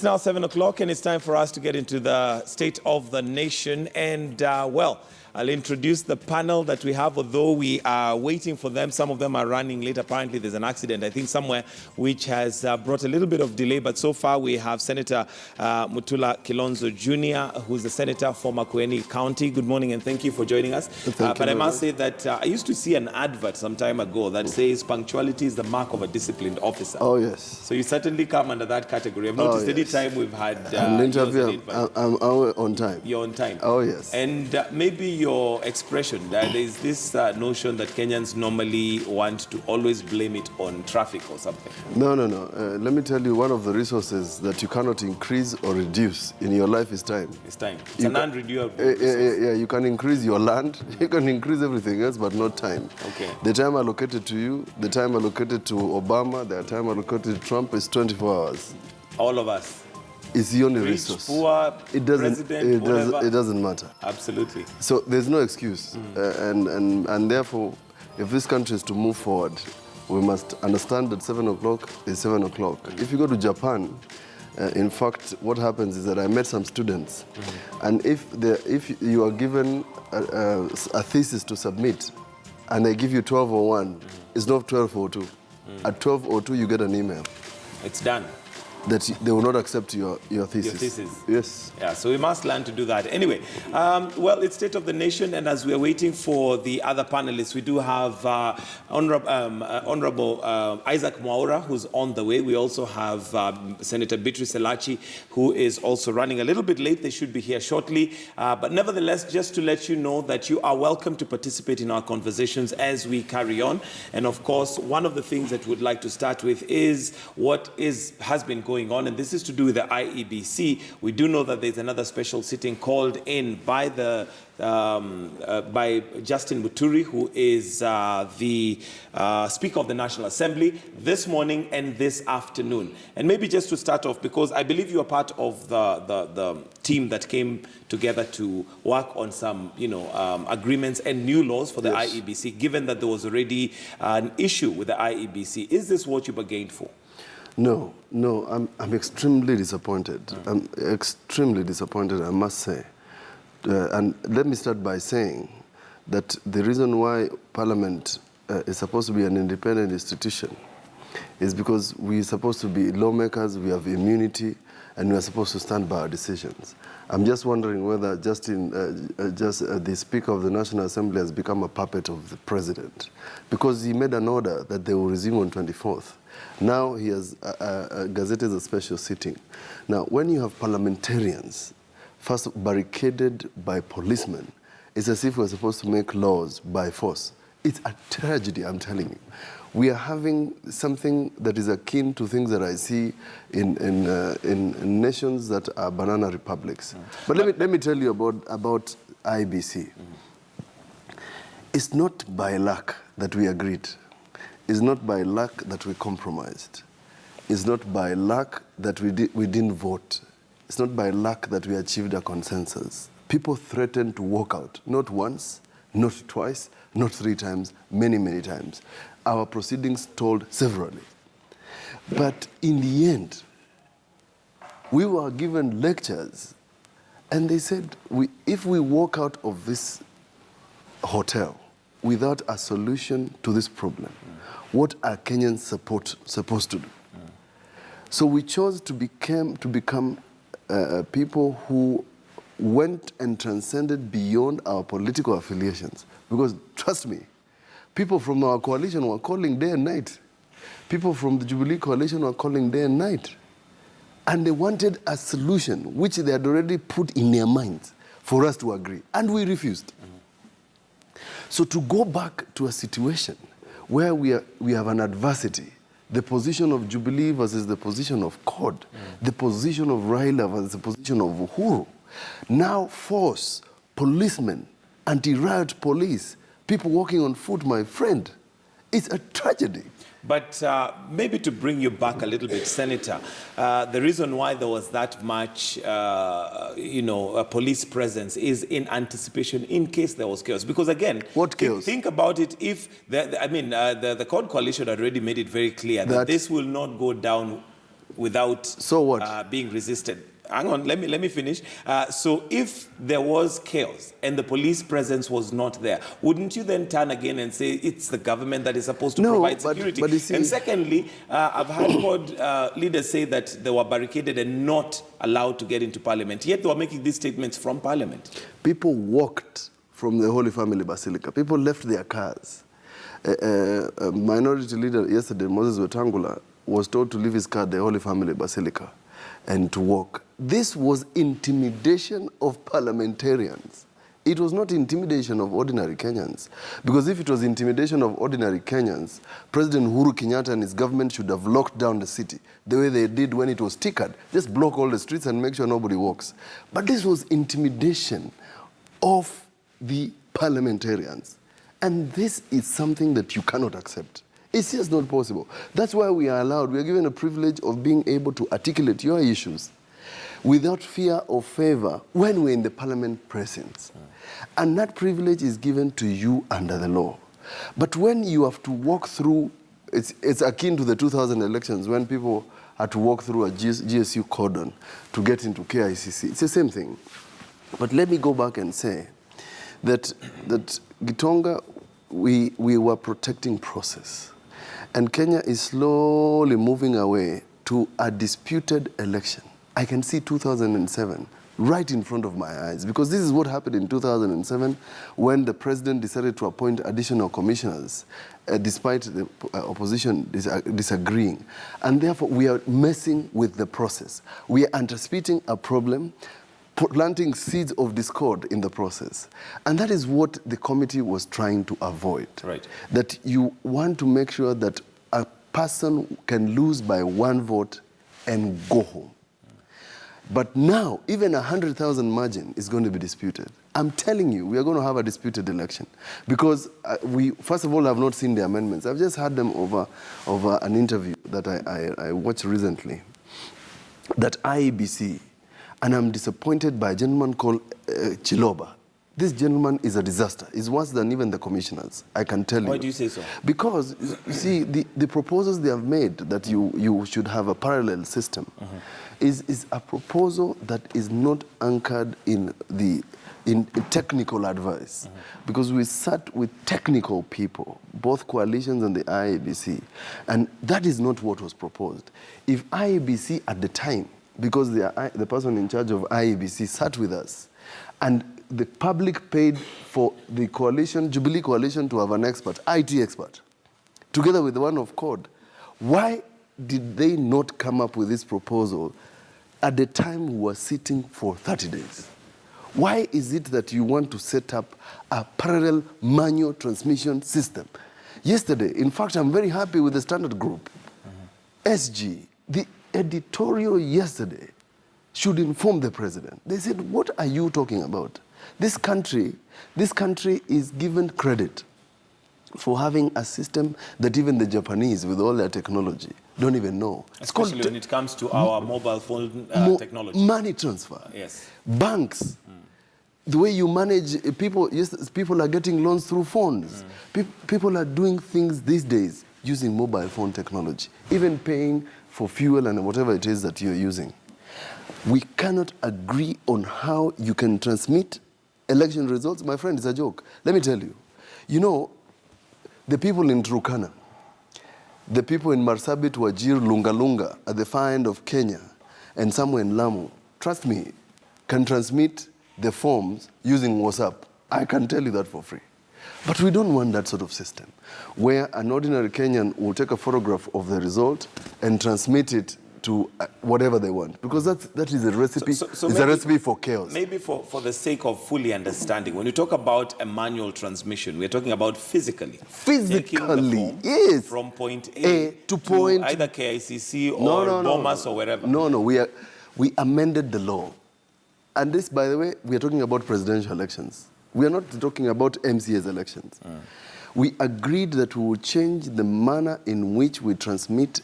It's now 7 o'clock and it's time for us to get into the state of the nation. And well, I'll introduce the panel that we have, although we are waiting for them. Some of them are running late. Apparently there's an accident, I think somewhere, which has brought a little bit of delay. But so far we have Senator Mutula Kilonzo Jr., who's the senator for Makueni County. Good morning and thank you for joining us. But I must say that I used to see an advert some time ago that says punctuality is the mark of a disciplined officer. Oh, yes. So you certainly come under that category. I've noticed any time we've had an interview, I'm on time. You're on time. Oh, yes. And maybe your expression, there is this notion that Kenyans normally want to always blame it on traffic or something. No. Let me tell you, one of the resources that you cannot increase or reduce in your life is time. It's time. It's an unrenewable resource. Yeah, you can increase your land, you can increase everything else, but not time. Okay. The time allocated to you, the time allocated to Obama, the time allocated to Trump is 24 hours. All of us. It's the only Rich, resource. poor, it doesn't matter. Absolutely. So there's no excuse. And therefore, if this country is to move forward, we must understand that 7 o'clock is 7 o'clock. If you go to Japan, in fact, what happens is that I met some students, and if you are given a thesis to submit, and they give you 12:01, it's not 12:02. At 12:02, you get an email. It's done. That they will not accept your thesis. Your thesis. Yes. Yeah, so we must learn to do that. Anyway, well, it's State of the Nation, and as we are waiting for the other panelists, we do have Honorable Isaac Mwaura, who's on the way. We also have Senator Beatrice Elachi, who is also running a little bit late. They should be here shortly. But nevertheless, just to let you know that you are welcome to participate in our conversations as we carry on. And of course, one of the things that we'd like to start with is what has been going on, and this is to do with the IEBC. We do know that there's another special sitting called in by by Justin Muturi, who is the Speaker of the National Assembly, this morning and this afternoon. And maybe just to start off, because I believe you are part of the team that came together to work on some, agreements and new laws for the IEBC, given that there was already an issue with the IEBC. Is this what you bargained for? No, I'm extremely disappointed. I'm extremely disappointed, I must say. And let me start by saying that the reason why Parliament is supposed to be an independent institution is because we're supposed to be lawmakers, we have immunity, and we are supposed to stand by our decisions. I'm just wondering whether the Speaker of the National Assembly has become a puppet of the President, because he made an order that they will resume on 24th. Now he has gazetted a special sitting. Now, when you have parliamentarians first barricaded by policemen, it's as if we're supposed to make laws by force. It's a tragedy, I'm telling you. We are having something that is akin to things that I see in nations that are banana republics. But let me tell you about IBC. It's not by luck that we agreed. It's not by luck that we compromised. It's not by luck that we didn't vote. It's not by luck that we achieved a consensus. People threatened to walk out, not once, not twice, not 3 times, many times. Our proceedings told severally. But in the end, we were given lectures, and they said, if we walk out of this hotel without a solution to this problem, what are Kenyans supposed to do? So we chose to become people who went and transcended beyond our political affiliations. Because trust me, people from our coalition were calling day and night. People from the Jubilee coalition were calling day and night. And they wanted a solution which they had already put in their minds for us to agree. And we refused. So to go back to a situation where we have an adversity, the position of Jubilee versus the position of CORD, the position of Raila versus the position of Uhuru, now force, policemen, anti-riot police, people walking on foot, my friend, it's a tragedy. But maybe to bring you back a little bit, Senator, the reason why there was that much, a police presence is in anticipation in case there was chaos. Because again, what chaos? Think about it. If the CORD coalition had already made it very clear that this will not go down without So what? being resisted. Hang on, let me finish. So if there was chaos and the police presence was not there, wouldn't you then turn again and say it's the government that is supposed to provide security? But you see, and secondly, I've heard leaders say that they were barricaded and not allowed to get into parliament, yet they were making these statements from parliament. people walked from the Holy Family Basilica. People left their cars. A minority leader yesterday, Moses Wetangula, was told to leave his car at the Holy Family Basilica and to walk. This was intimidation of parliamentarians. It was not intimidation of ordinary Kenyans. Because if it was intimidation of ordinary Kenyans, President Uhuru Kenyatta and his government should have locked down the city the way they did when it was tickered. Just block all the streets and make sure nobody walks. But this was intimidation of the parliamentarians. And this is something that you cannot accept. It's just not possible. That's why we are allowed, we are given a privilege of being able to articulate your issues without fear or favor when we're in the parliament presence. And that privilege is given to you under the law. But when you have to walk through, it's akin to the 2000 elections when people had to walk through a GSU cordon to get into KICC. It's the same thing. But let me go back and say that Gitonga, we were protecting process. And Kenya is slowly moving away to a disputed election. I can see 2007 right in front of my eyes, because this is what happened in 2007 when the president decided to appoint additional commissioners despite the opposition disagreeing. And therefore, we are messing with the process. We are anticipating a problem, planting seeds of discord in the process. And that is what the committee was trying to avoid. Right. That you want to make sure that a person can lose by one vote and go home. But now, even 100,000 margin is going to be disputed. I'm telling you, we are going to have a disputed election. Because we, first of all, have not seen the amendments. I've just had them over an interview that I watched recently. That IEBC, and I'm disappointed by a gentleman called Chiloba. This gentleman is a disaster. He's worse than even the commissioners, I can tell you. Why do you say so? Because, you see, the proposals they have made that you should have a parallel system is a proposal that is not anchored in technical advice. Because we sat with technical people, both coalitions and the IEBC, and that is not what was proposed. If IEBC at the time, because the person in charge of IEBC sat with us, and the public paid for the coalition, Jubilee Coalition, to have an expert, IT expert, together with the one of CORD. Why did they not come up with this proposal at the time we were sitting for 30 days? Why is it that you want to set up a parallel manual transmission system? Yesterday, in fact, I'm very happy with the Standard Group. SG, the editorial yesterday should inform the president. They said, what are you talking about? This country is given credit for having a system that even the Japanese, with all their technology, don't even know. Especially when it comes to our mobile phone technology. Money transfer. Yes. Banks. The way you manage people, yes, people are getting loans through phones. People are doing things these days using mobile phone technology, even paying for fuel and whatever it is that you're using. We cannot agree on how you can transmit election results. My friend, it's a joke. Let me tell you. You know, the people in Turkana, the people in Marsabit, Wajir, Lunga at the far end of Kenya, and somewhere in Lamu, trust me, can transmit the forms using WhatsApp. I can tell you that for free. But we don't want that sort of system, where an ordinary Kenyan will take a photograph of the result and transmit it to whatever they want, because that is a recipe. It's a recipe for chaos. Maybe for the sake of fully understanding, when you talk about a manual transmission, we're talking about physically taking the form yes, from point A to point either KICC or Bomas or wherever. No, we amended the law, and this, by the way, we are talking about presidential elections. We are not talking about MCA's elections. We agreed that we would change the manner in which we transmit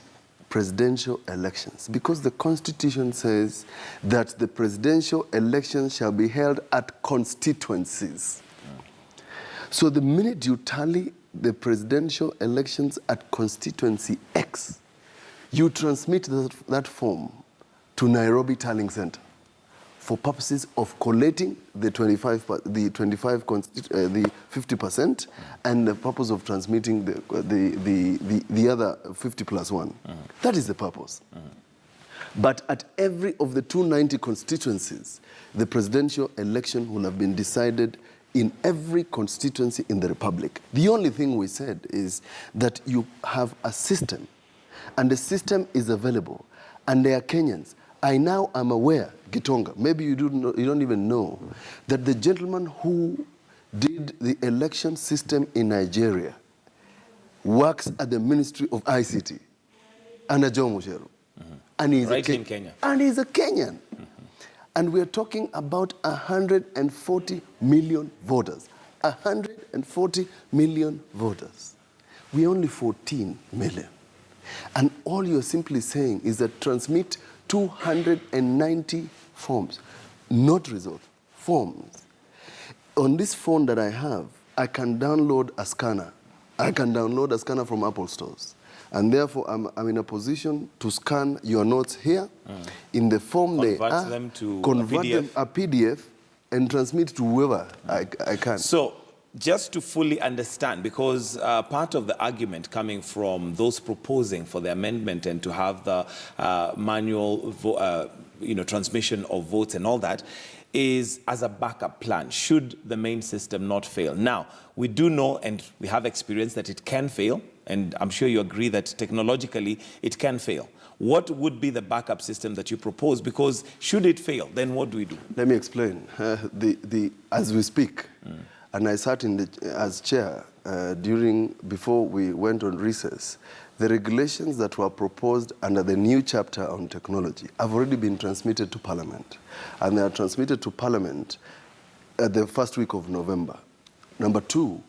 presidential elections, because the Constitution says that the presidential elections shall be held at constituencies. So the minute you tally the presidential elections at constituency X, You transmit that form to Nairobi Tallying Center for purposes of collating the 50%, and the purpose of transmitting the other 50 plus 1. That is the purpose. But at every of the 290 constituencies, the presidential election will have been decided in every constituency in the Republic. The only thing we said is that you have a system, and the system is available, and they are Kenyans. I now am aware, Gitonga, maybe you don't even know, that the gentleman who did the election system in Nigeria works at the Ministry of ICT, Anajo Musheru. And he's right in Kenya. And he's a Kenyan. And we're talking about 140 million voters. 140 million voters. We're only 14 million. And all you're simply saying is that transmit 290 forms, not results, forms. On this phone that I have, I can download a scanner. I can download a scanner from Apple stores. And therefore, I'm in a position to scan your notes here in the form convert them to a PDF, and transmit to whoever I can. So, just to fully understand, because part of the argument coming from those proposing for the amendment and to have the manual transmission of votes and all that is as a backup plan, should the main system not fail. Now, we do know and we have experience that it can fail, and I'm sure you agree that technologically it can fail. What would be the backup system that you propose? Because should it fail, then what do we do? Let me explain. As we speak, and I sat as chair before we went on recess, the regulations that were proposed under the new chapter on technology have already been transmitted to Parliament. And they are transmitted to Parliament at the first week of November. Number two,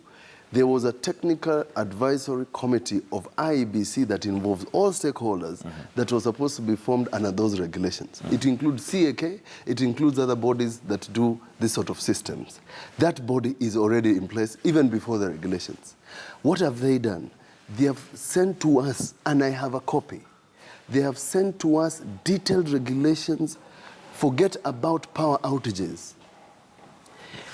there was a technical advisory committee of IEBC that involves all stakeholders that was supposed to be formed under those regulations. It includes CAK, it includes other bodies that do this sort of systems. That body is already in place even before the regulations. What have they done? They have sent to us, and I have a copy, they have sent to us detailed regulations. Forget about power outages.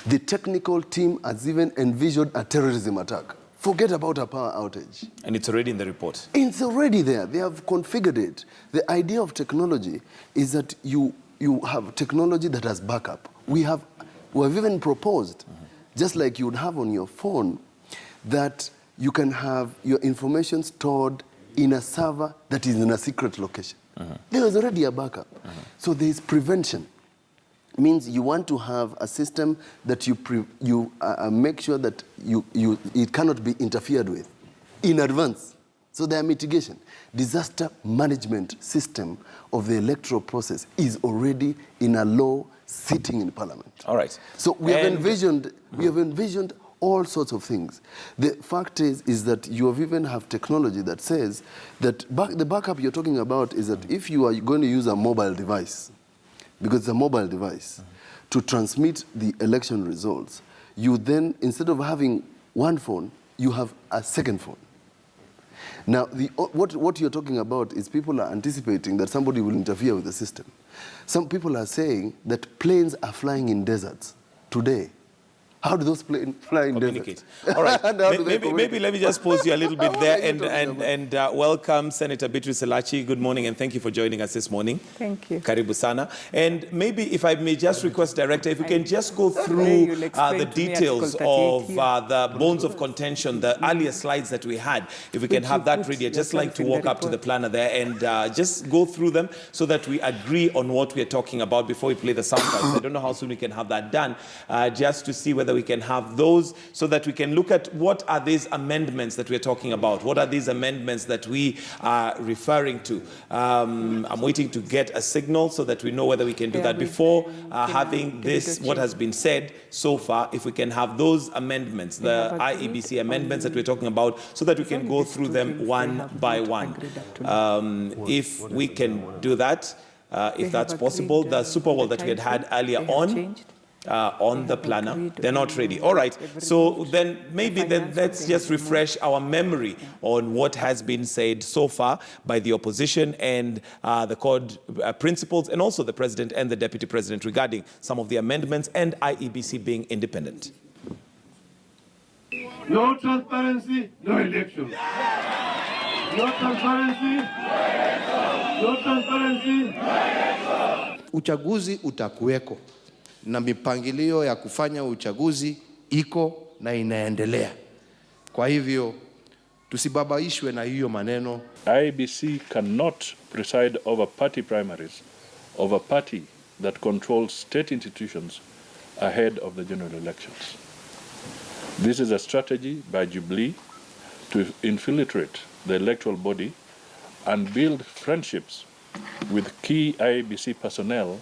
The technical team has even envisioned a terrorism attack. Forget about a power outage. And it's already in the report. It's already there. They have configured it. The idea of technology is that you have technology that has backup. We have even proposed, just like you would have on your phone, that you can have your information stored in a server that is in a secret location. There is already a backup. So there is prevention. Means you want to have a system that you make sure that it cannot be interfered with in advance. So there are mitigation. Disaster management system of the electoral process is already in a law sitting in Parliament. All right. So we have envisioned all sorts of things. The fact is that you even have technology that says that the backup you're talking about is that if you are going to use a mobile device, because it's a mobile device, to transmit the election results, you then, instead of having one phone, you have a second phone. Now, what you're talking about is people are anticipating that somebody will interfere with the system. Some people are saying that planes are flying in deserts today. How do those planes fly in deserts? All right. Maybe let me just pause you a little bit there and welcome Senator Beatrice Elachi. Good morning, and thank you for joining us this morning. Thank you. Karibu sana. And maybe if I may just request, Director, if you can just go through the details of the bones of contention, the earlier slides that we had. If we can have that ready, I'd just like to walk up to the planner there and just go through them so that we agree on what we're talking about before we play the sound bites. I don't know how soon we can have that done, just to see whether we can have those so that we can look at what are these amendments that we're talking about. What are these amendments that we are referring to? I'm waiting to get a signal so that we know whether we can do that before having this, what has been said so far, if we can have those amendments, the IEBC amendments that we're talking about, so that we can go through them one by one. If we can do that, if that's possible, the super bowl that we had earlier on, on the planner? They're not ready. All right. So then maybe then let's just refresh our memory on what has been said so far by the opposition and the code principals, and also the president and the deputy president regarding some of the amendments and IEBC being independent. No transparency, no elections. No transparency, no transparency, no elections. Uchaguzi utakuweko na mipangilio ya kufanya uchaguzi iko na inaendelea. Kwa hivyo tusibabaishwe na hiyo maneno. IEBC cannot preside over party primaries of a party that controls state institutions ahead of the general elections. This is a strategy by Jubilee to infiltrate the electoral body and build friendships with key IEBC personnel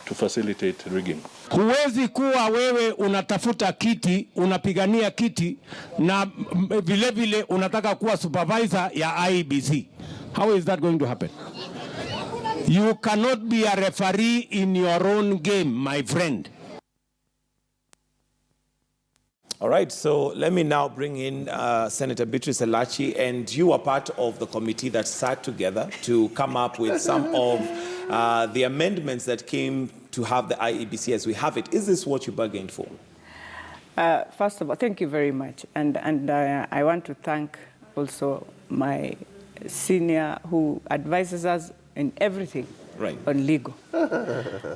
to facilitate rigging. Huwezi kuwa wewe unatafuta kiti, unapigania kiti na vile vile unataka kuwa supervisor ya IEBC. How is that going to happen? You cannot be a referee in your own game, my friend. All right, so let me now bring in Senator Beatrice Elachi, and you are part of the committee that sat together to come up with some of the amendments that came to have the IEBC as we have it. Is this what you bargained for? First of all, thank you very much. And I want to thank also my senior who advises us in everything on legal.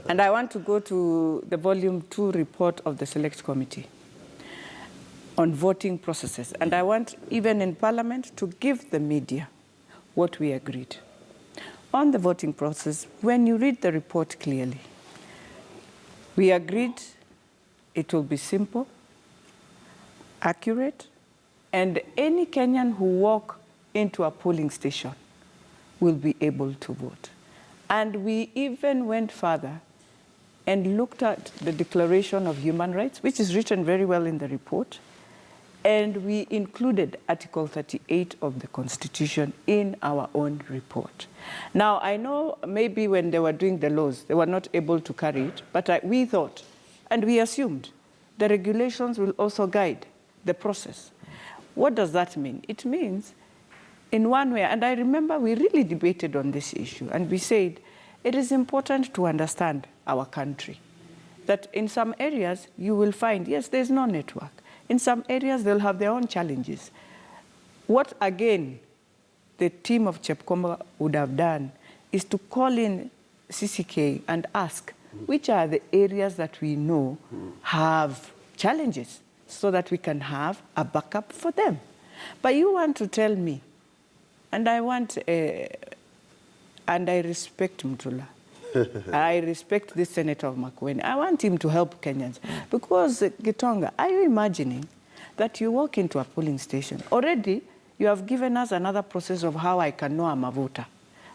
And I want to go to the volume 2 report of the Select Committee on voting processes. And I want, even in Parliament, to give the media what we agreed. On the voting process, when you read the report clearly, we agreed it will be simple, accurate, and any Kenyan who walk into a polling station will be able to vote. And we even went further and looked at the Declaration of Human Rights, which is written very well in the report, and we included Article 38 of the Constitution in our own report. Now, I know maybe when they were doing the laws, they were not able to carry it, but we thought, and we assumed, the regulations will also guide the process. What does that mean? It means, in one way, and I remember we really debated on this issue, and we said, it is important to understand our country, that in some areas you will find, yes, there's no network. In some areas, they'll have their own challenges. What, again, the team of Chepkomba would have done is to call in CCK and ask, which are the areas that we know have challenges, so that we can have a backup for them. But you want to tell me, and I want, and I respect Mtula. I respect this Senator of Makueni. I want him to help Kenyans. Because, Gitonga, are you imagining that you walk into a polling station? Already, you have given us another process of how I can know I'm a voter.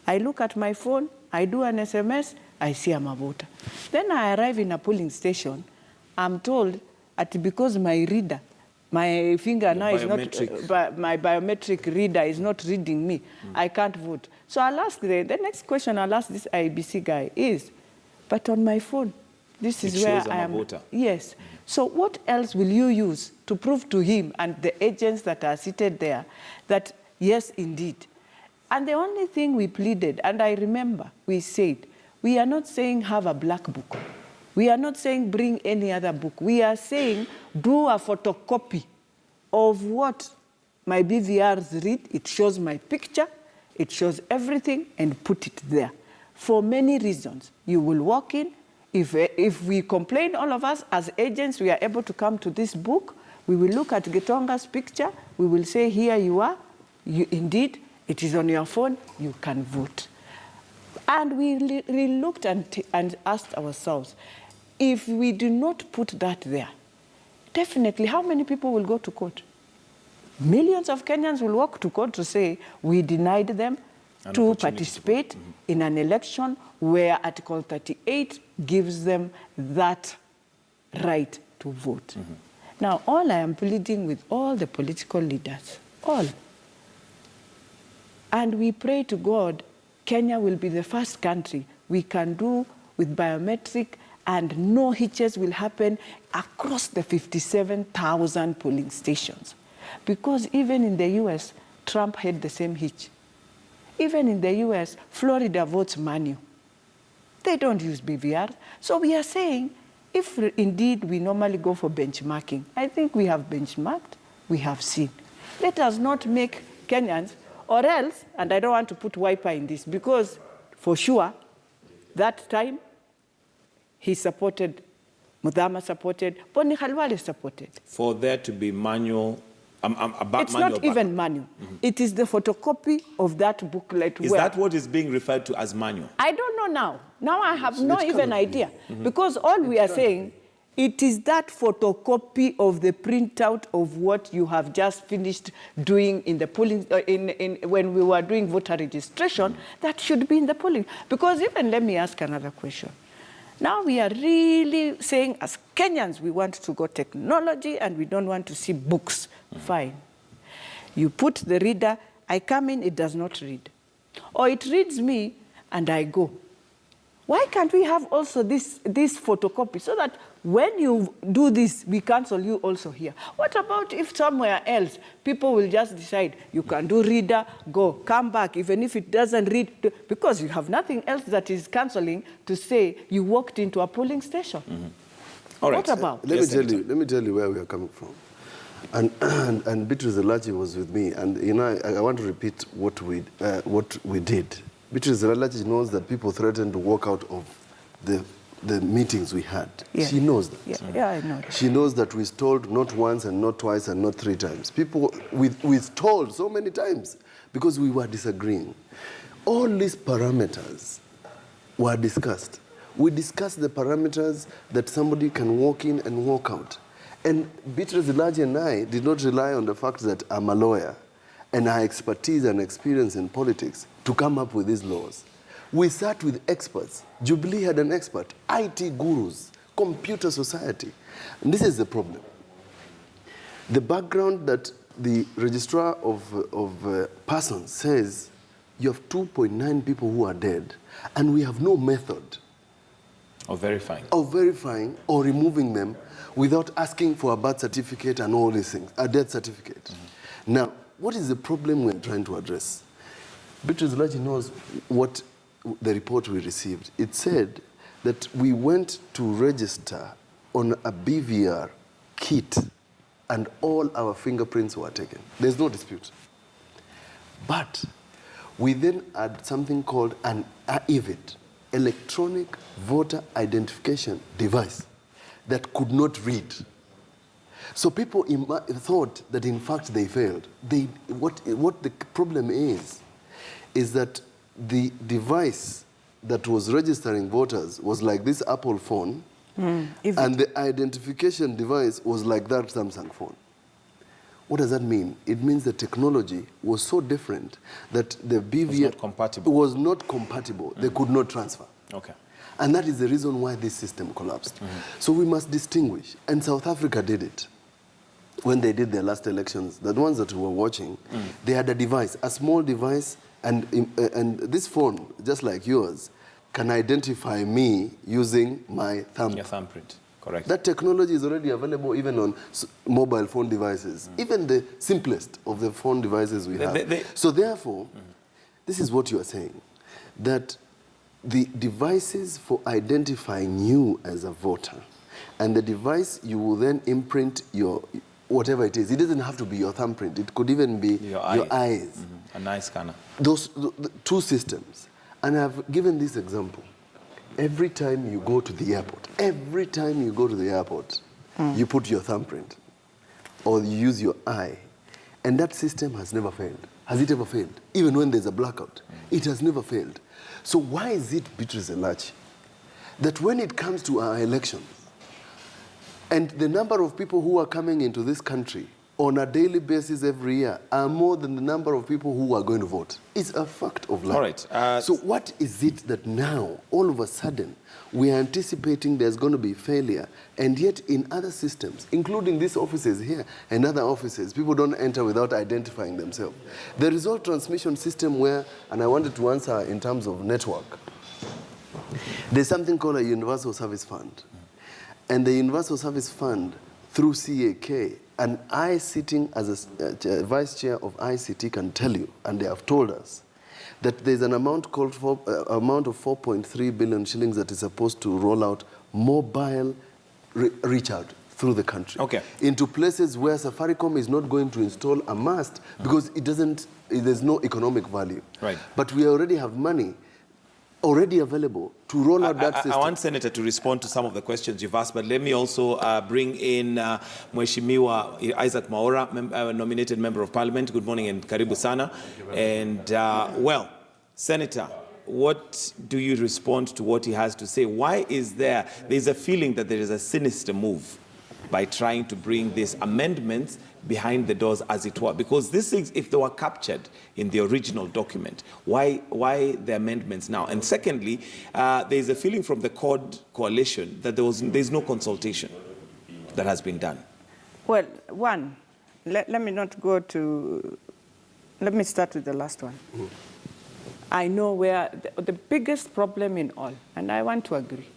I look at my phone, I do an SMS, I see I'm a voter. Then I arrive in a polling station, I'm told that because my reader, my finger now is not, my biometric reader is not reading me, I can't vote. So I'll ask the next question I'll ask this IEBC guy is, but on my phone, this is where I am. Voter. Yes. So what else will you use to prove to him and the agents that are seated there that, yes, indeed. And the only thing we pleaded, and I remember we said, we are not saying have a black book. We are not saying bring any other book. We are saying do a photocopy of what my BVRs read. It shows my picture, it shows everything, and put it there. For many reasons. You will walk in. If we complain, all of us as agents, we are able to come to this book. We will look at Gitonga's picture. We will say, here you are. Indeed, it is on your phone. You can vote. And we looked and asked ourselves, if we do not put that there, definitely, how many people will go to court? Millions of Kenyans will walk to court to say, we denied them to participate in an election where Article 38 gives them that right to vote. Now, all I am pleading with all the political leaders, all, and we pray to God, Kenya will be the first country we can do with biometric and no hitches will happen across the 57,000 polling stations. Because even in the US, Trump had the same hitch. Even in the US, Florida votes manual. They don't use BVR. So we are saying, if indeed we normally go for benchmarking, I think we have benchmarked, we have seen. Let us not make Kenyans, or else, and I don't want to put Wiper in this, because for sure, that time, he supported, Mudhama supported, Boni Khalwale supported. For there to be manual, it's not even manual. It is the photocopy of that booklet. Is that what is being referred to as manual? I don't know now. Now I have no even idea. Because all we are saying, it is that photocopy of the printout of what you have just finished doing in the polling, when we were doing voter registration, that should be in the polling. Because even, let me ask another question. Now we are really saying, as Kenyans, we want to go technology and we don't want to see books. Fine. You put the reader, I come in, it does not read. Or it reads me and I go. Why can't we have also this photocopy so that when you do this, we cancel you also here? What about if somewhere else, people will just decide, you can do reader, go, come back, even if it doesn't read, because you have nothing else that is canceling to say you walked into a polling station. All right. What about? Let me tell you where we are coming from. And Beatrice Elachi was with me, and you know, I want to repeat what we did. Beatrice Elachi knows that people threatened to walk out of the meetings we had. Yeah. She knows that. Yeah, I know. She knows that we stalled not once and not twice and not 3 times. People, we stalled so many times because we were disagreeing. All these parameters were discussed. We discussed the parameters that somebody can walk in and walk out. And Beatrice Elachi and I did not rely on the fact that I'm a lawyer and our expertise and experience in politics to come up with these laws. We sat with experts. Jubilee had an expert, IT gurus, computer society. And this is the problem. The background that the registrar of persons says, you have 2.9 people who are dead, and we have no method Of verifying or removing them without asking for a birth certificate and all these things, a death certificate. Now, what is the problem we're trying to address? Beatrice Elachi knows what the report we received. It said that we went to register on a BVR kit and all our fingerprints were taken. There's no dispute. But we then had something called an EVID, electronic voter identification device, that could not read. So people thought that in fact they failed. What the problem is that the device that was registering voters was like this Apple phone, and the identification device was like that Samsung phone. What does that mean? It means the technology was so different that the BVR was not compatible. They could not transfer. Okay. And that is the reason why this system collapsed. So we must distinguish. And South Africa did it. When they did their last elections, the ones that we were watching, they had a device, a small device, and this phone, just like yours, can identify me using my thumb. Your thumbprint, correct. That technology is already available even on mobile phone devices, even the simplest of the phone devices we have. So therefore, this is what you are saying, that the devices for identifying you as a voter, and the device you will then imprint your, whatever it is. It doesn't have to be your thumbprint. It could even be your eyes. An eye scanner. Those the 2 systems. And I've given this example. Every time you go to the airport, you put your thumbprint or you use your eye, and that system has never failed. Has it ever failed? Even when there's a blackout, it has never failed. So why is it, Beatrice Elachi, that when it comes to our elections, and the number of people who are coming into this country on a daily basis every year are more than the number of people who are going to vote? It's a fact of life. All right. So what is it that now, all of a sudden, we are anticipating there's going to be failure, and yet in other systems, including these offices here and other offices, people don't enter without identifying themselves. The result transmission system where, and I wanted to answer in terms of network, There's something called a Universal Service Fund. And the Universal Service Fund, through CAK, and I sitting as a vice chair of ICT can tell you, and they have told us, that there's an amount called for, amount of 4.3 billion shillings that is supposed to roll out mobile reach out through the country. Okay. Into places where Safaricom is not going to install a mast because there's no economic value. Right. But we already have money already available to roll out that system. I want Senator to respond to some of the questions you've asked, but let me also bring in Mheshimiwa Isaac Maora, nominated Member of Parliament. Good morning and karibu sana. And well, Senator, what do you respond to what he has to say? Why is there's a feeling that there is a sinister move by trying to bring these amendments behind the doors, as it were? Because these things, if they were captured in the original document, why the amendments now? And secondly, there's a feeling from the CORD coalition that there's no consultation that has been done. Well, one, let me not go to, let me start with the last one. I know where the biggest problem in all, and I want to agree,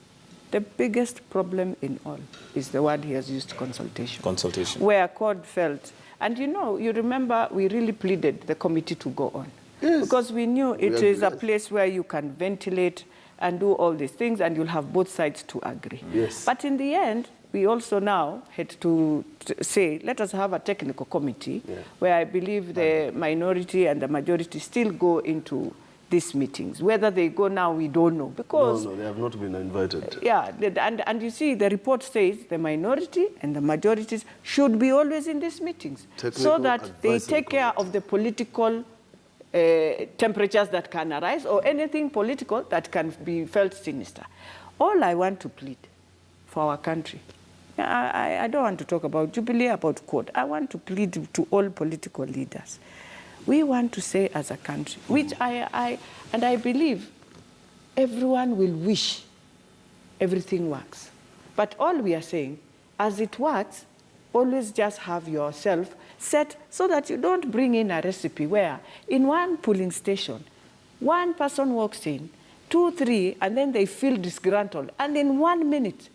the biggest problem in all is the word he has used, consultation. Consultation. Where CORD felt, and you remember we really pleaded the committee to go on. Yes. Because we knew it is a place where you can ventilate and do all these things and you'll have both sides to agree. Yes. But in the end, we also now had to say, let us have a technical committee where I believe the minority and the majority still go into these meetings. Whether they go now, we don't know. Because no, they have not been invited. Yeah, and you see, the report says the minority and the majorities should be always in these meetings so that they take care of the political temperatures that can arise or anything political that can be felt sinister. All I want to plead for our country, I don't want to talk about Jubilee, about CORD. I want to plead to all political leaders. We want to say as a country, which I believe everyone will wish everything works. But all we are saying, as it works, always just have yourself set so that you don't bring in a recipe where in one polling station, one person walks in, 2, 3, and then they feel disgruntled. And in 1 minute,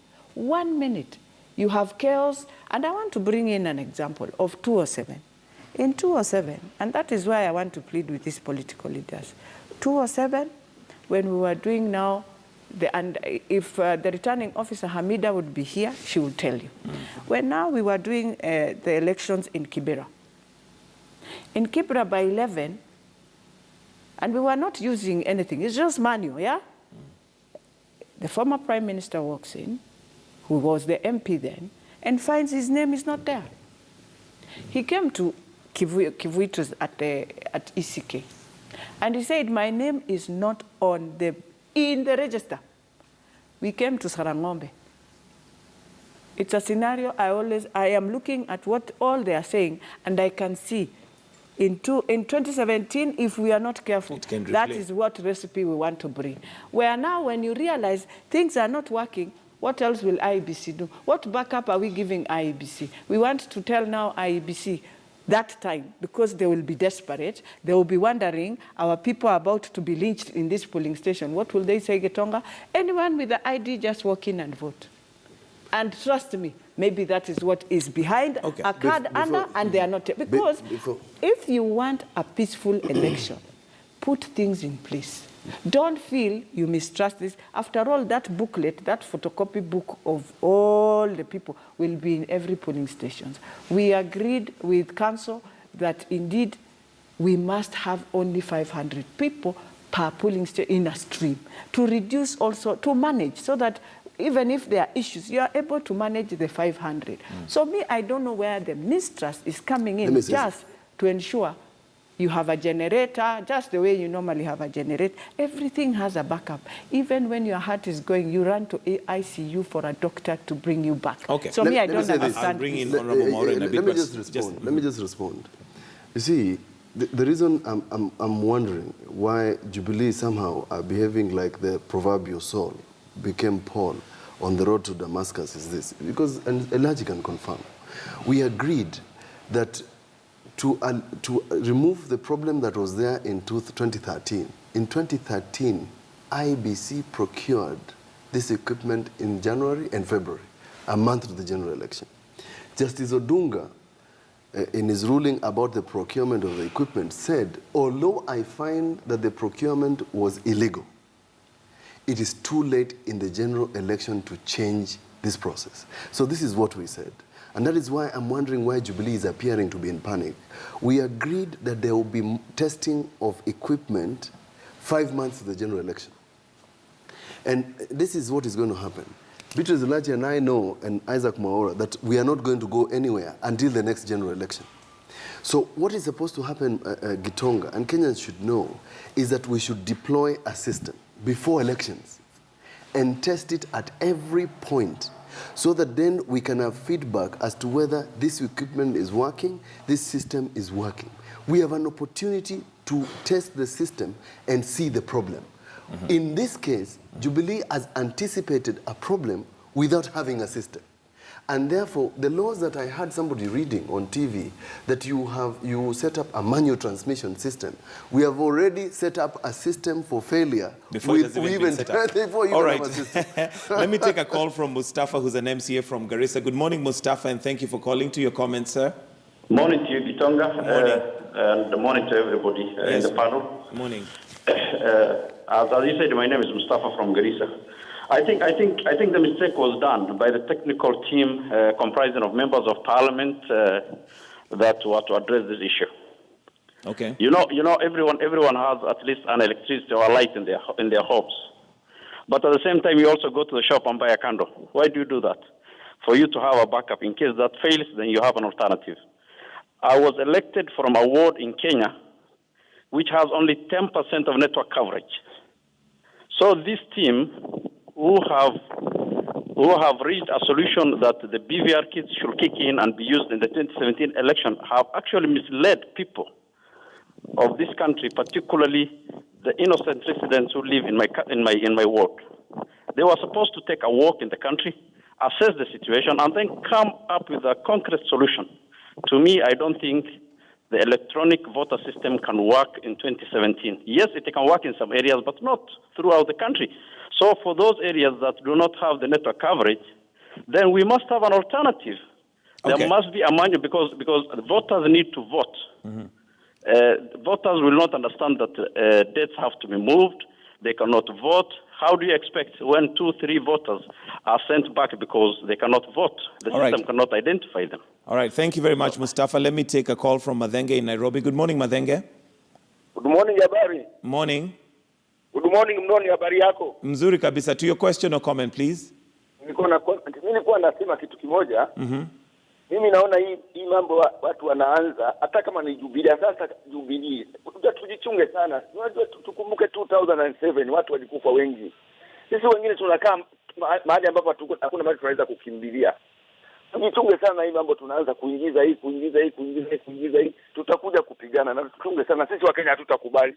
you have chaos. And I want to bring in an example of 207. In 207, and that is why I want to plead with these political leaders. 207, when we were doing now, and if the returning officer Hamida would be here, she would tell you. When now we were doing the elections in Kibera. In Kibera by 11, and we were not using anything, it's just manual, yeah? The former Prime Minister walks in, who was the MP then, and finds his name is not there. He came to Kivuitos at ECK. And he said, my name is not in the register. We came to Sarangombe. It's a scenario I am looking at what all they are saying, and I can see in 2017, if we are not careful, that is what recipe we want to bring. Where now, when you realize things are not working, what else will IEBC do? What backup are we giving IEBC? We want to tell now IEBC that time, because they will be desperate. They will be wondering, our people are about to be lynched in this polling station. What will they say, Gitonga? Anyone with the ID, just walk in and vote. And trust me, maybe that is what is behind a card under, and they are not. Because if you want a peaceful election, put things in place. Don't feel you mistrust this. After all, that booklet, that photocopy book of all the people will be in every polling station. We agreed with council that indeed we must have only 500 people per polling station in a stream to reduce also, to manage, so that even if there are issues, you are able to manage the 500. So me, I don't know where the mistrust is coming in, just to ensure you have a generator, just the way you normally have a generator. Everything has a backup. Even when your heart is going, you run to ICU for a doctor to bring you back. So I don't understand. I'll bring in Honorable Maura in a bit. Let me just respond. You see, the reason I'm wondering why Jubilee somehow are behaving like the proverbial Saul became Paul on the road to Damascus is this. Because, and Elijah can confirm, we agreed that to remove the problem that was there in 2013. In 2013, IBC procured this equipment in January and February, a month to the general election. Justice Odunga, in his ruling about the procurement of the equipment, said, although I find that the procurement was illegal, it is too late in the general election to change this process. So this is what we said. And that is why I'm wondering why Jubilee is appearing to be in panic. We agreed that there will be testing of equipment 5 months to the general election. And this is what is going to happen. Beatrice Ulachi and I know, and Isaac Mwaura, that we are not going to go anywhere until the next general election. So what is supposed to happen, Gitonga, and Kenyans should know, is that we should deploy a system before elections and test it at every point so that then we can have feedback as to whether this equipment is working, this system is working. We have an opportunity to test the system and see the problem. In this case, Jubilee has anticipated a problem without having a system. And therefore, the laws that I had somebody reading on TV, that you set up a manual transmission system, we have already set up a system for failure. Before it has even been set up. Before you All have right. a system. Let me take a call from Mustafa, who's an MCA from Garissa. Good morning, Mustafa, and thank you for calling. To your comments, sir. Morning to you, Gitonga. Morning. And morning to everybody in the panel. Morning. As you said, my name is Mustafa from Garissa. I think the mistake was done by the technical team comprising of members of parliament that were to address this issue. Okay. You know, everyone has at least an electricity or a light in their homes. But at the same time, you also go to the shop and buy a candle. Why do you do that? For you to have a backup. In case that fails, then you have an alternative. I was elected from a ward in Kenya which has only 10% of network coverage. So this team who have reached a solution that the BVR kits should kick in and be used in the 2017 election have actually misled people of this country, particularly the innocent residents who live in my ward. They were supposed to take a walk in the country, assess the situation, and then come up with a concrete solution. To me, I don't think the electronic voter system can work in 2017. Yes, it can work in some areas, but not throughout the country. So for those areas that do not have the network coverage, then we must have an alternative. Okay. There must be a manual because voters need to vote. Voters will not understand that dates have to be moved. They cannot vote. How do you expect when 2-3 voters are sent back because they cannot vote? The system cannot identify them. All right. Thank you very much, Mustafa. Let me take a call from Madhenge in Nairobi. Good morning, Madhenge. Good morning, habari. Morning. Good morning, Mnoni, habari yako? Mzuri kabisa. To your question or comment, please. Nilikuwa nasema kitu kimoja. Mimi naona hii mambo watu wanaanza hata kama ni Jubilee. Sasa Jubilee tujichunge sana. Unajua tukumbuke 2007 watu walikufa wengi. Sisi wengine tunakaa mahali ambapo hakuna mahali tunaweza kukimbilia. Tujichunge sana hii mambo tunaanza kuingiza hii. Tutakuja kupigana na tuchunge sana. Sisi wa Kenya hatutakubali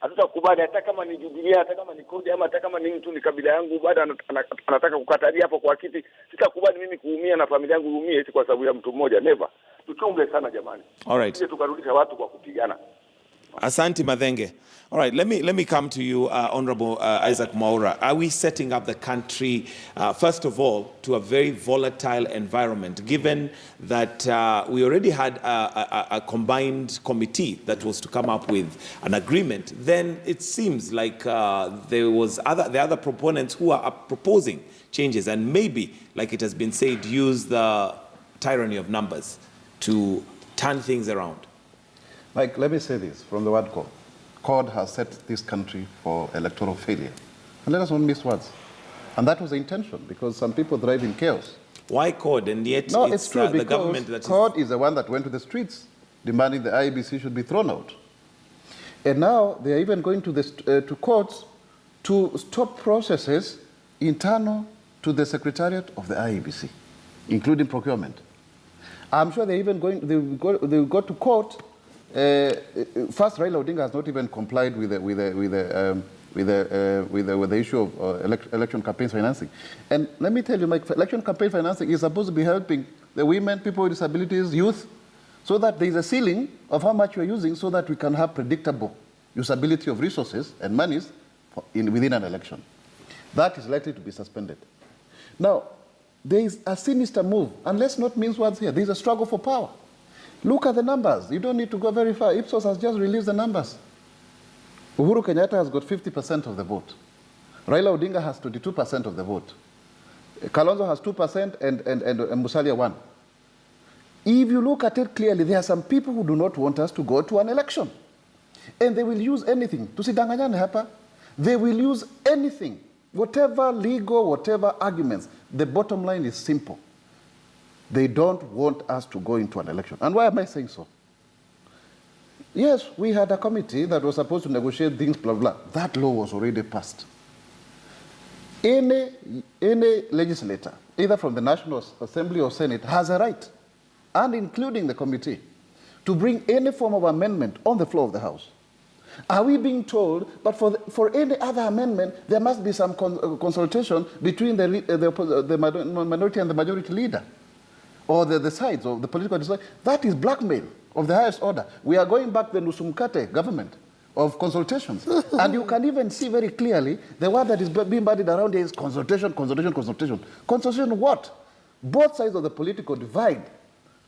hata kama ni Jubilee, hata kama ni kodi ama hata kama ni mtu ni kabila yangu bado anataka kukatalia hapo kwa kiti. Sitakubali mimi kuumia na familia yangu iumie eti kwa sababu ya mtu mmoja. Never. Tuchunge sana jamani. All right. Sisi tukarudisha watu kwa kupigana. Asante Madhenge. All right, let me come to you, Honorable Isaac Mwaura. Are we setting up the country, first of all, to a very volatile environment, given that we already had a combined committee that was to come up with an agreement? Then it seems like the other proponents who are proposing changes, and maybe, like it has been said, use the tyranny of numbers to turn things around. Mike, let me say this from the word call. CORD has set this country for electoral failure. And let us not miss words. And that was the intention, because some people thrive in chaos. Why CORD? And yet it's true, the government that CORD is the one that went to the streets demanding the IEBC should be thrown out. And now they are even going to courts to stop processes internal to the Secretariat of the IEBC, including procurement. I'm sure they will go to court. First, Raila Odinga has not even complied with the issue of election campaign financing. And let me tell you, Mike, election campaign financing is supposed to be helping the women, people with disabilities, youth, so that there is a ceiling of how much you are using, so that we can have predictable usability of resources and monies within an election. That is likely to be suspended. Now, there is a sinister move, and let's not mince words here. There is a struggle for power. Look at the numbers. You don't need to go very far. Ipsos has just released the numbers. Uhuru Kenyatta has got 50% of the vote. Raila Odinga has 22% of the vote. Kalonzo has 2% and Musalia 1%. If you look at it clearly, there are some people who do not want us to go to an election. And they will use anything. Tusidanganyane hapa. They will use anything. Whatever legal, whatever arguments. The bottom line is simple. They don't want us to go into an election. And why am I saying so? Yes, we had a committee that was supposed to negotiate things, blah, blah. That law was already passed. Any legislator, either from the National Assembly or Senate, has a right, and including the committee, to bring any form of amendment on the floor of the House. Are we being told, but for any other amendment, there must be some consultation between the minority and the majority leader, or the sides of the political side? That is blackmail of the highest order. We are going back to the Nusumkate government of consultations. And you can even see very clearly the word that is being bandied around here is consultation, consultation, consultation. Consultation what? Both sides of the political divide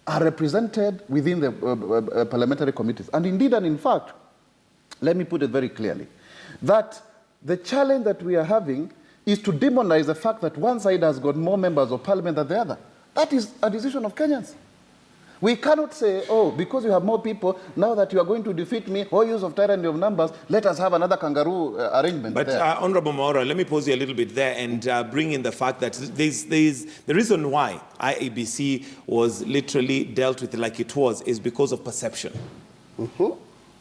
are represented within the parliamentary committees. And indeed and in fact, let me put it very clearly, that the challenge that we are having is to demonize the fact that one side has got more members of parliament than the other. That is a decision of Kenyans. We cannot say, oh, because you have more people, now that you are going to defeat me, or use of tyranny of numbers, let us have another kangaroo arrangement. But Honorable Maura, let me pause you a little bit there and bring in the fact that there's the reason why IEBC was literally dealt with like it was is because of perception.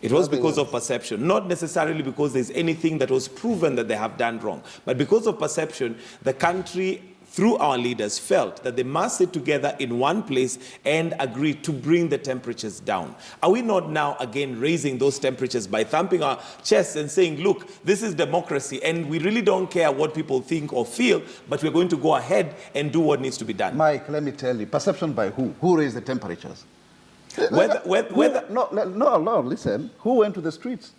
It was because of perception, not necessarily because there's anything that was proven that they have done wrong, but because of perception, the country, through our leaders, felt that they must sit together in one place and agree to bring the temperatures down. Are we not now again raising those temperatures by thumping our chests and saying, look, this is democracy and we really don't care what people think or feel, but we're going to go ahead and do what needs to be done? Mike, let me tell you, perception by who? Who raised the temperatures? No, listen. Who went to the streets?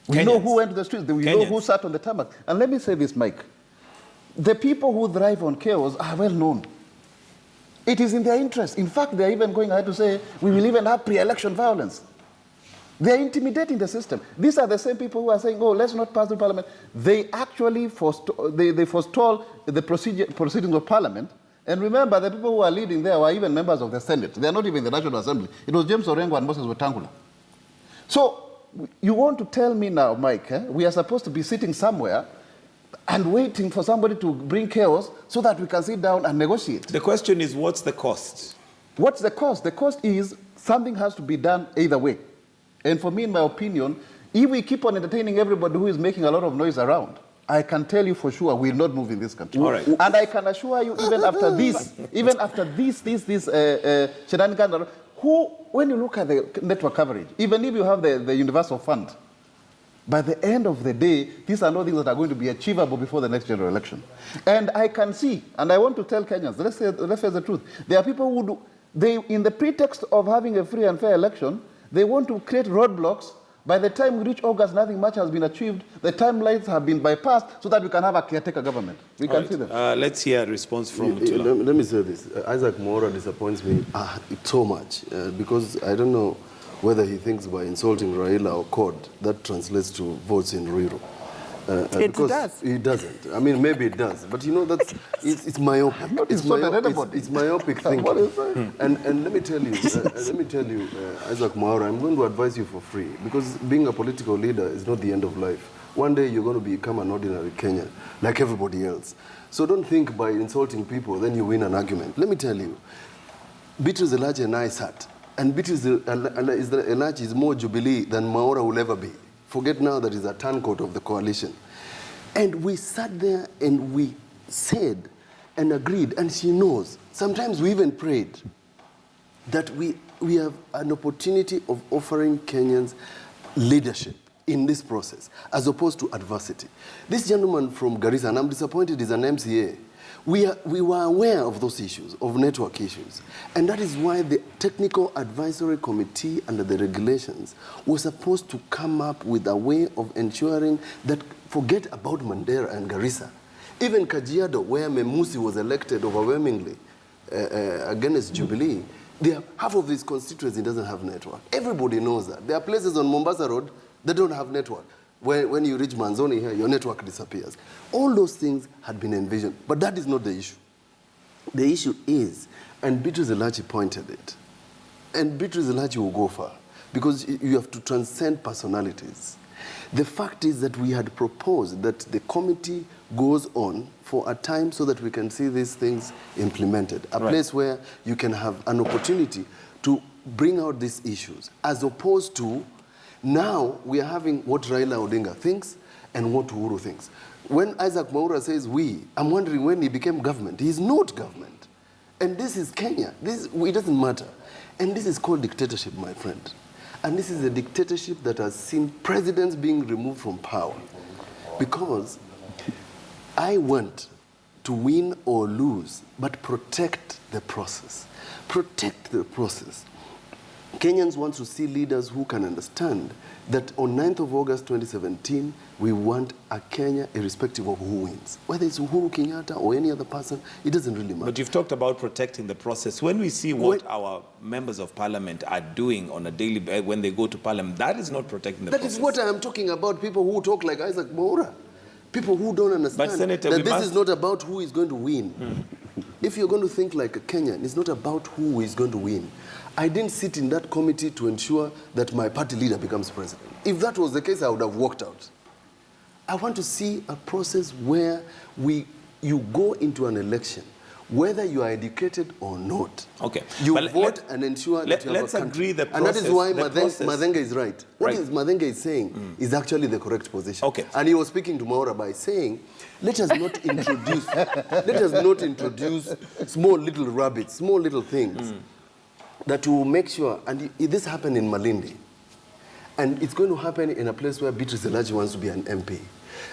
We know who went to the streets. We know who sat on the tarmac. And let me say this, Mike. The people who thrive on chaos are well known. It is in their interest. In fact, they're even going ahead to say, we will even have pre-election violence. They're intimidating the system. These are the same people who are saying, oh, let's not pass the parliament. They actually forestall the proceedings of parliament. And remember, the people who are leading there were even members of the Senate. They're not even in the National Assembly. It was James Orengo and Moses Wetangula. So you want to tell me now, Mike, we are supposed to be sitting somewhere and waiting for somebody to bring chaos so that we can sit down and negotiate. The question is, what's the cost? What's the cost? The cost is something has to be done either way. And for me, in my opinion, if we keep on entertaining everybody who is making a lot of noise around, I can tell you for sure we'll not move in this country. All right. And I can assure you, even after this shenanigans, when you look at the network coverage, even if you have the universal fund, by the end of the day, these are not things that are going to be achievable before the next general election. And I can see, and I want to tell Kenyans, let's face the truth, there are people who in the pretext of having a free and fair election, they want to create roadblocks. By the time we reach August, nothing much has been achieved. The timelines have been bypassed so that we can have a caretaker government. We can see them. Let's hear a response from Tula. Let me say this. Isaac Maura disappoints me so much because I don't know whether he thinks by insulting Raila or CORD, that translates to votes in Ruiru. It does. It doesn't. I mean, maybe it does. But you know, it's myopic. It's myopic thinking. And let me tell you, Isaac Maura, I'm going to advise you for free because being a political leader is not the end of life. One day you're going to become an ordinary Kenyan like everybody else. So don't think by insulting people, then you win an argument. Let me tell you, Beatrice Elachi and I sat, and Beatrice Elachi is more Jubilee than Maura will ever be. Forget now that he's a turncoat of the coalition. And we sat there and we said and agreed, and she knows. Sometimes we even prayed that we have an opportunity of offering Kenyans leadership in this process, as opposed to adversity. This gentleman from Garissa, and I'm disappointed he's an MCA, We were aware of those issues, of network issues. And that is why the Technical Advisory Committee under the regulations was supposed to come up with a way of ensuring that, forget about Mandera and Garissa, even Kajiado, where Memusi was elected overwhelmingly against Jubilee, half of his constituency doesn't have network. Everybody knows that. There are places on Mombasa Road that don't have network. When you reach Manzoni here, your network disappears. All those things had been envisioned, but that is not the issue. The issue is, and Beatrice Elachi pointed it, and Beatrice Elachi will go far, because you have to transcend personalities. The fact is that we had proposed that the committee goes on for a time so that we can see these things implemented, a place where you can have an opportunity to bring out these issues, as opposed to now we are having what Raila Odinga thinks and what Uhuru thinks. When Isaac Mwaura says we, I'm wondering when he became government. He is not government. And this is Kenya. It doesn't matter. And this is called dictatorship, my friend. And this is a dictatorship that has seen presidents being removed from power. Because I want to win or lose, but protect the process. Protect the process. Kenyans want to see leaders who can understand that on 9th of August 2017, we want a Kenya irrespective of who wins. Whether it's Uhuru Kenyatta or any other person, it doesn't really matter. But you've talked about protecting the process. When we see what our members of parliament are doing on a daily basis when they go to parliament, that is not protecting the process. That is what I am talking about, people who talk like Isaac Mwaura. People who don't understand Senator, that this is not about who is going to win. If you're going to think like a Kenyan, it's not about who is going to win. I didn't sit in that committee to ensure that my party leader becomes president. If that was the case, I would have walked out. I want to see a process where you go into an election, whether you are educated or not. Okay. You vote and ensure that you have let's a country. agree the process. And that is why Madenga is right. What Madenga is saying is actually the correct position. Okay. And he was speaking to Mwaura by saying, let us not introduce small little rabbits, small little things that will make sure, and this happened in Malindi, and it's going to happen in a place where Beatrice Elachi wants to be an MP,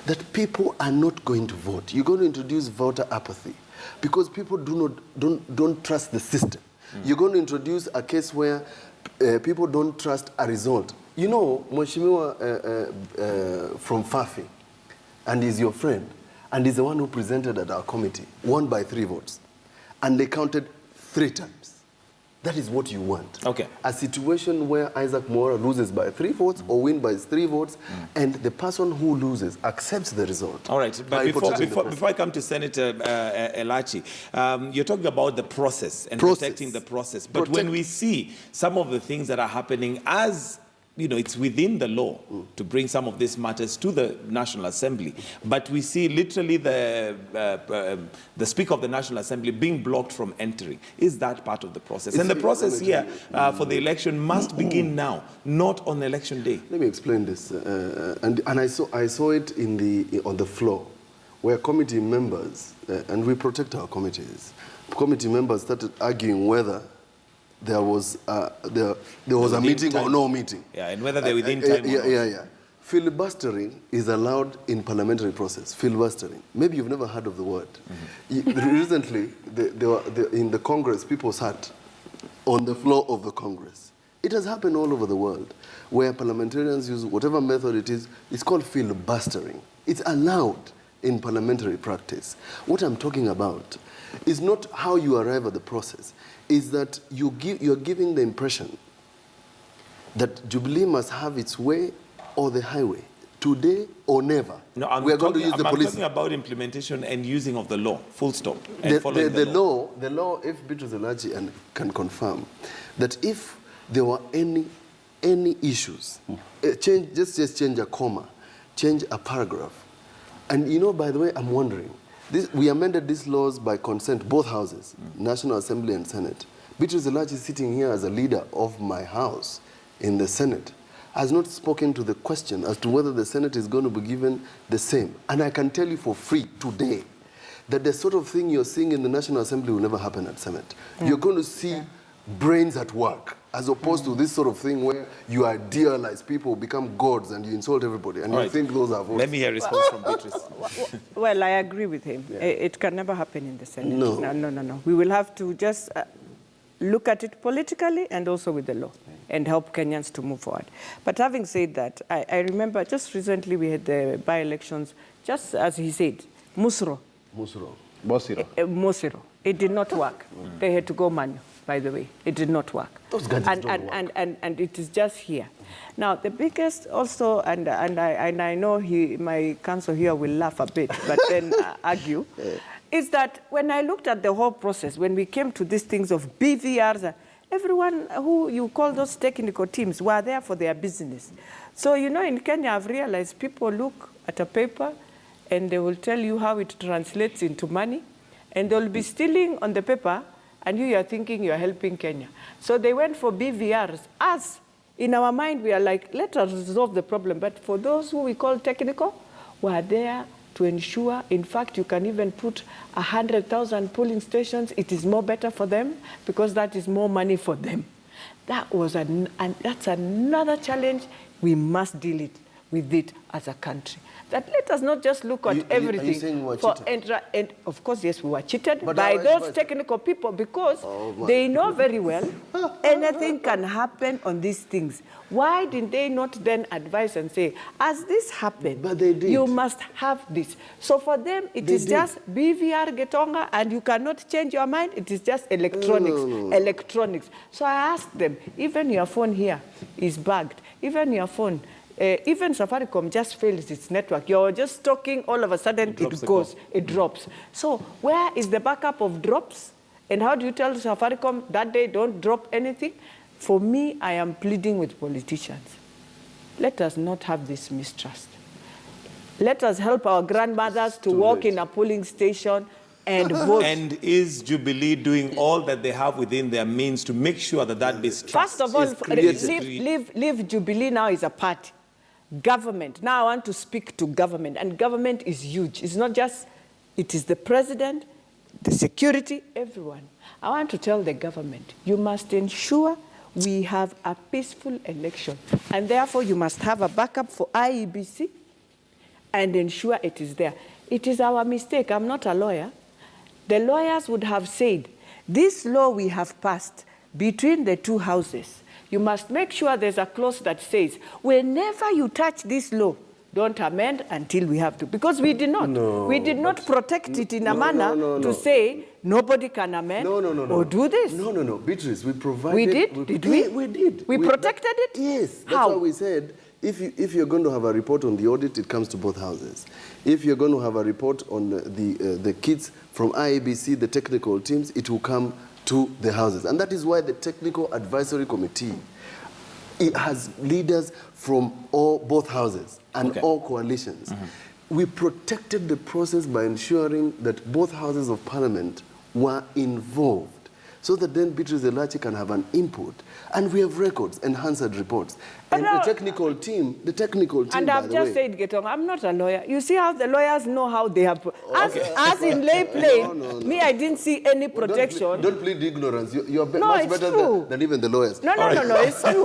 that people are not going to vote. You're going to introduce voter apathy because people don't trust the system. You're going to introduce a case where people don't trust a result. You know, Mheshimiwa from Fafi, and he's your friend, and he's the one who presented at our committee, won by 3 votes. And they counted 3 times. That is what you want. Okay. A situation where Isaac Mwaura loses by 3 votes or win by 3 votes, and the person who loses accepts the result. All right, but before I come to Senator Elachi, you're talking about the process and protecting the process. But when we see some of the things that are happening, as you know, it's within the law to bring some of these matters to the National Assembly. But we see literally the Speaker of the National Assembly being blocked from entering. Is that part of the process? And the process here for the election must begin now, not on election day. Let me explain this. And I saw it on the floor, where committee members, and we protect our committees, committee members started arguing whether there was a meeting or no meeting. Yeah, and whether they're within time or not. Yeah. Filibustering is allowed in parliamentary process. Filibustering. Maybe you've never heard of the word. Recently, in the Congress, people sat on the floor of the Congress. It has happened all over the world, where parliamentarians use whatever method it is. It's called filibustering. It's allowed in parliamentary practice. What I'm talking about is not how you arrive at the process. Is that you're giving the impression that Jubilee must have its way or the highway, today or never. No, I'm talking about implementation and using of the law, full stop. And the law, if Beatrice Elachi can confirm, that if there were any issues, just change a comma, change a paragraph. And you know, by the way, I'm wondering, we amended these laws by consent, both houses, National Assembly and Senate. Beatrice Elachi is sitting here as a leader of my house in the Senate, has not spoken to the question as to whether the Senate is going to be given the same. And I can tell you for free today that the sort of thing you're seeing in the National Assembly will never happen at Senate. You're going to see brains at work, as opposed to this sort of thing where you idealize people, become gods, and you insult everybody, and you think those are votes. Let me hear a response from Beatrice. Well, I agree with him. It can never happen in the Senate. No. No. We will have to just look at it politically and also with the law and help Kenyans to move forward. But having said that, I remember just recently we had the by-elections, just as he said, Mosiro. It did not work. They had to go manual, by the way. It did not work. Those guys don't work. And it is just here. Now, the biggest also, and I know my counsel here will laugh a bit, but then argue, is that when I looked at the whole process, when we came to these things of BVRs, everyone who you call those technical teams were there for their business. So, you know, in Kenya, I've realized people look at a paper and they will tell you how it translates into money, and they'll be stealing on the paper, and you are thinking you're helping Kenya. So they went for BVRs. Us, in our mind, we are like, let us resolve the problem. But for those who we call technical, we're there to ensure, in fact, you can even put 100,000 polling stations. It is more better for them because that is more money for them. That was and that's another challenge. We must deal with it as a country. That let us not just look at everything. Are you saying we were cheated? And of course, yes, we were cheated But by those technical people because they know very well anything can happen on these things. Why did they not then advise and say, as this happened, But they did. you must have this? So for them, it is just BVR Gitonga, and you cannot change your mind. It is just electronics. Electronics. So I asked them, even your phone here is bugged. Even your phone. Even Safaricom just fails its network. You're just talking, all of a sudden it drops. So where is the backup of drops? And how do you tell Safaricom that they don't drop anything? For me, I am pleading with politicians. Let us not have this mistrust. Let us help our grandmothers to walk in a polling station and vote. And is Jubilee doing all that they have within their means to make sure that that mistrust First of all, is created? leave Jubilee now is a party. Government. Now I want to speak to government. And government is huge. It's not just, it is the president, the security, everyone. I want to tell the government, you must ensure we have a peaceful election. And therefore, you must have a backup for IEBC and ensure it is there. It is our mistake. I'm not a lawyer. The lawyers would have said, this law we have passed between the two houses, you must make sure there's a clause that says, whenever you touch this law, don't amend until we have to. Because we did not. We did not protect it in a manner to say nobody can amend or do this. No. Beatrice, we provided... We did? Did we? We did. We protected it? Yes. That's How? why we said, if you're going to have a report on the audit, it comes to both houses. If you're going to have a report on the kids from IABC, the technical teams, it will come to the houses. And that is why the Technical Advisory Committee, it has leaders from both houses and all coalitions. We protected the process by ensuring that both houses of parliament were involved, so that then Beatrice Elachi can have an input. And we have records, enhanced reports. And the technical team, and I've just said, Gitonga, I'm not a lawyer. You see how the lawyers know how they have, as in lay play, me, I didn't see any protection. Don't plead ignorance. You're much better than even the lawyers. No, it's true.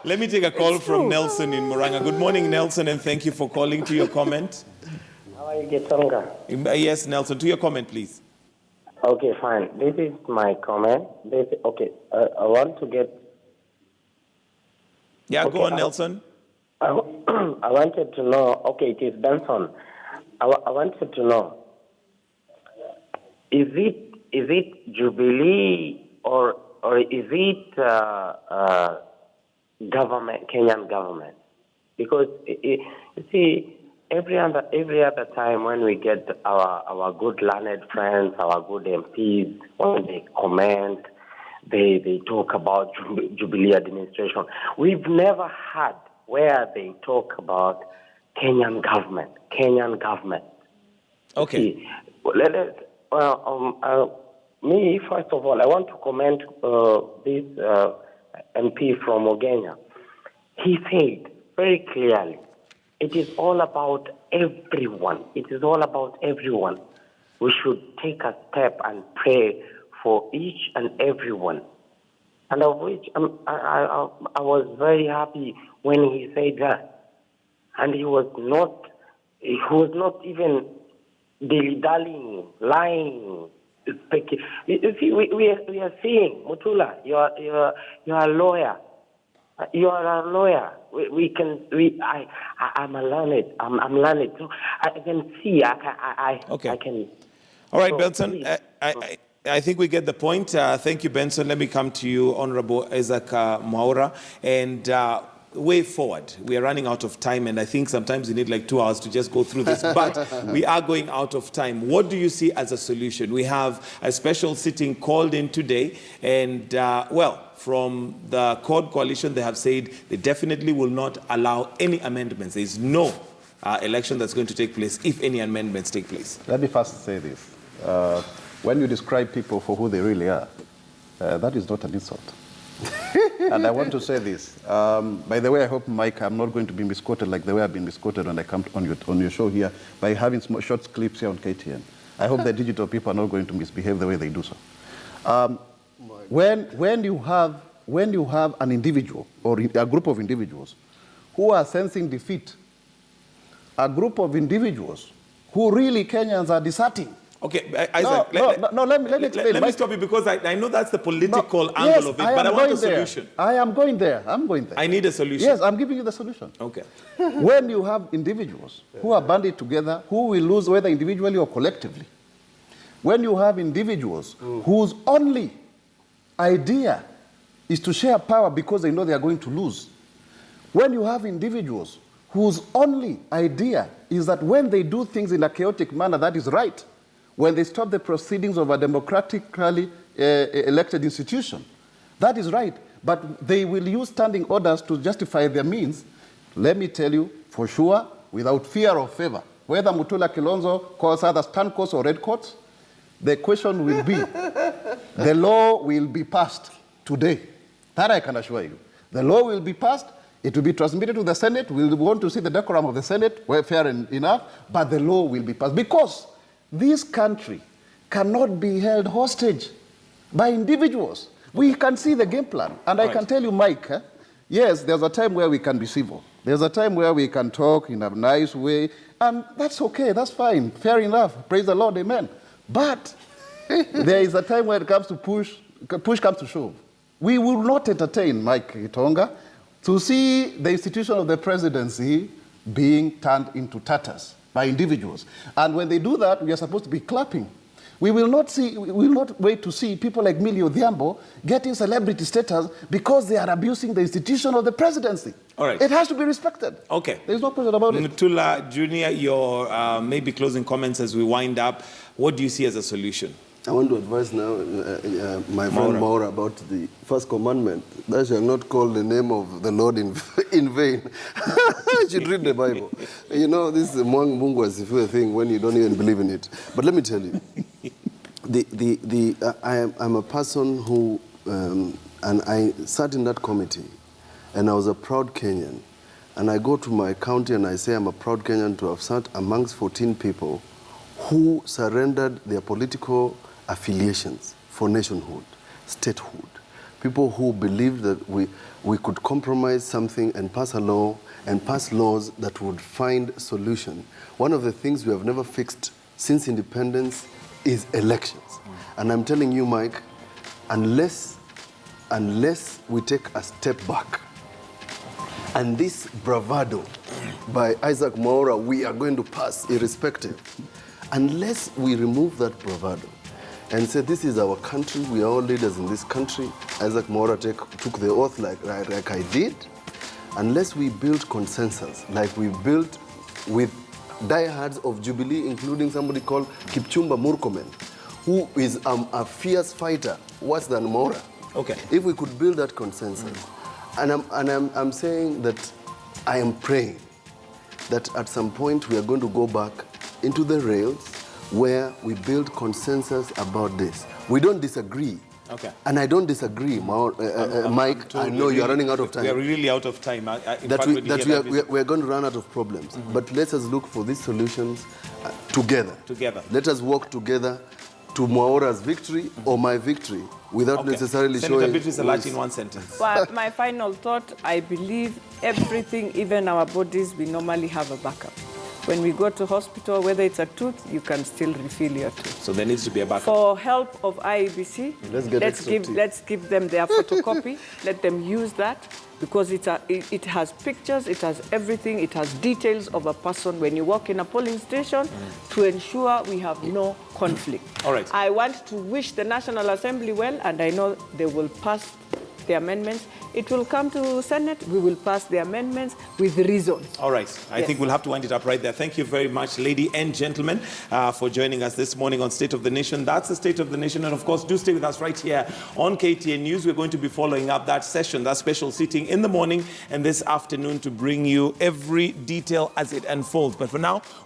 Let me take a call from Nelson in Moranga. Good morning, Nelson, and thank you for calling. To your comment. How are you, Gitonga? Yes, Nelson, to your comment, please. Okay, fine. This is my comment. I want to get... Yeah, go on, Nelson. I wanted to know, it is Benson. I wanted to know, is it Jubilee or is it government, Kenyan government? Because you see, every other time when we get our good learned friends, our good MPs, when they comment, they talk about Jubilee administration. We've never had where they talk about Kenyan government. Okay. See, me, first of all, I want to comment this MP from Ogenya. He said very clearly, it is all about everyone. It is all about everyone. We should take a step and pray for each and everyone. and of which I was very happy when he said that, and he was not even dilly-dallying, lying, speaking. You see, we are seeing, Mutula, you are a lawyer. You are a lawyer. I'm learned. I'm learned. So I can see. Okay. I can. All right, So, Benson. I think we get the point. Thank you, Benson. Let me come to you, Honorable Isaac Mwaura. And way forward, we are running out of time, and I think sometimes you need like 2 hours to just go through this, but we are going out of time. What do you see as a solution? We have a special sitting called in today, and from the CORD coalition, they have said they definitely will not allow any amendments. There is no election that's going to take place if any amendments take place. Let me first say this. When you describe people for who they really are, that is not an insult. And I want to say this. By the way, I hope, Mike, I'm not going to be misquoted like the way I've been misquoted when I come on your show here by having short clips here on KTN. I hope the digital people are not going to misbehave the way they do so. When you have an individual or a group of individuals who are sensing defeat, a group of individuals who really Kenyans are deserting. Okay, Isaac, let me explain. Let me stop you because I know that's the political angle of it, but I want a solution. I'm going there. I need a solution. Yes, I'm giving you the solution. Okay. When you have individuals who are banded together, who will lose whether individually or collectively, when you have individuals whose only idea is to share power because they know they are going to lose, when you have individuals whose only idea is that when they do things in a chaotic manner, that is right, when they stop the proceedings of a democratically elected institution, that is right, but they will use standing orders to justify their means. Let me tell you, for sure, without fear or favor, whether Mutula Kilonzo calls others stand courts or red courts, the question will be, the law will be passed today. That I can assure you. The law will be passed, it will be transmitted to the Senate, we'll want to see the decorum of the Senate, fair enough, but the law will be passed. Because this country cannot be held hostage by individuals. We can see the game plan. And I can tell you, Mike, yes, there's a time where we can be civil. There's a time where we can talk in a nice way. And that's okay, that's fine, fair enough. Praise the Lord, amen. But there is a time where it comes to push comes to shove. We will not entertain, Mike Gitonga, to see the institution of the presidency being turned into tatters by individuals. And when they do that, we are supposed to be clapping. We will not wait to see people like Millie Odhiambo getting celebrity status because they are abusing the institution of the presidency. All right. It has to be respected. Okay. There's no question about it. Mutula Jr., your maybe closing comments as we wind up. What do you see as a solution? I want to advise now my friend Mwaura about the first commandment. Thou shalt not call the name of the Lord in vain. You should read the Bible. You know, this is a Mungu asifiwe thing when you don't even believe in it. But let me tell you, I'm a person who, and I sat in that committee, and I was a proud Kenyan. And I go to my county and I say I'm a proud Kenyan to have sat amongst 14 people who surrendered their political affiliations for nationhood, statehood. People who believed that we could compromise something and pass a law and pass laws that would find solution. One of the things we have never fixed since independence is elections. And I'm telling you, Mike, unless we take a step back, and this bravado by Isaac Mwaura, we are going to pass irrespective, unless we remove that bravado and say this is our country, we are all leaders in this country, Isaac Mwaura took the oath like I did, unless we build consensus like we built with diehards of Jubilee, including somebody called Kipchumba Murkomen, who is a fierce fighter, worse than Mwaura. Okay. If we could build that consensus, and I'm saying that I am praying that at some point we are going to go back into the rails where we build consensus about this. We don't disagree. Okay. And I don't disagree, Mike. I know you are running out of time. We are really out of time. We're going to run out of problems. But let us look for these solutions together. Together. Let us work together to Mwaura's victory or my victory without necessarily Senator showing... Beatrice Elachi in one sentence. Well, my final thought, I believe everything, even our bodies, we normally have a backup. When we go to hospital, whether it's a tooth, you can still refill your tooth. So there needs to be a backup. For help of IEBC, let's give them their photocopy. Let them use that, because it has pictures, it has everything, it has details of a person when you walk in a polling station to ensure we have no conflict. All right. I want to wish the National Assembly well, and I know they will pass the amendments. It will come to Senate. We will pass the amendments with reasons. All right. I think we'll have to wind it up right there. Thank you very much, ladies and gentlemen, for joining us this morning on State of the Nation. That's the State of the Nation. And of course, do stay with us right here on KTN News. We're going to be following up that session, that special sitting in the morning and this afternoon to bring you every detail as it unfolds. But for now,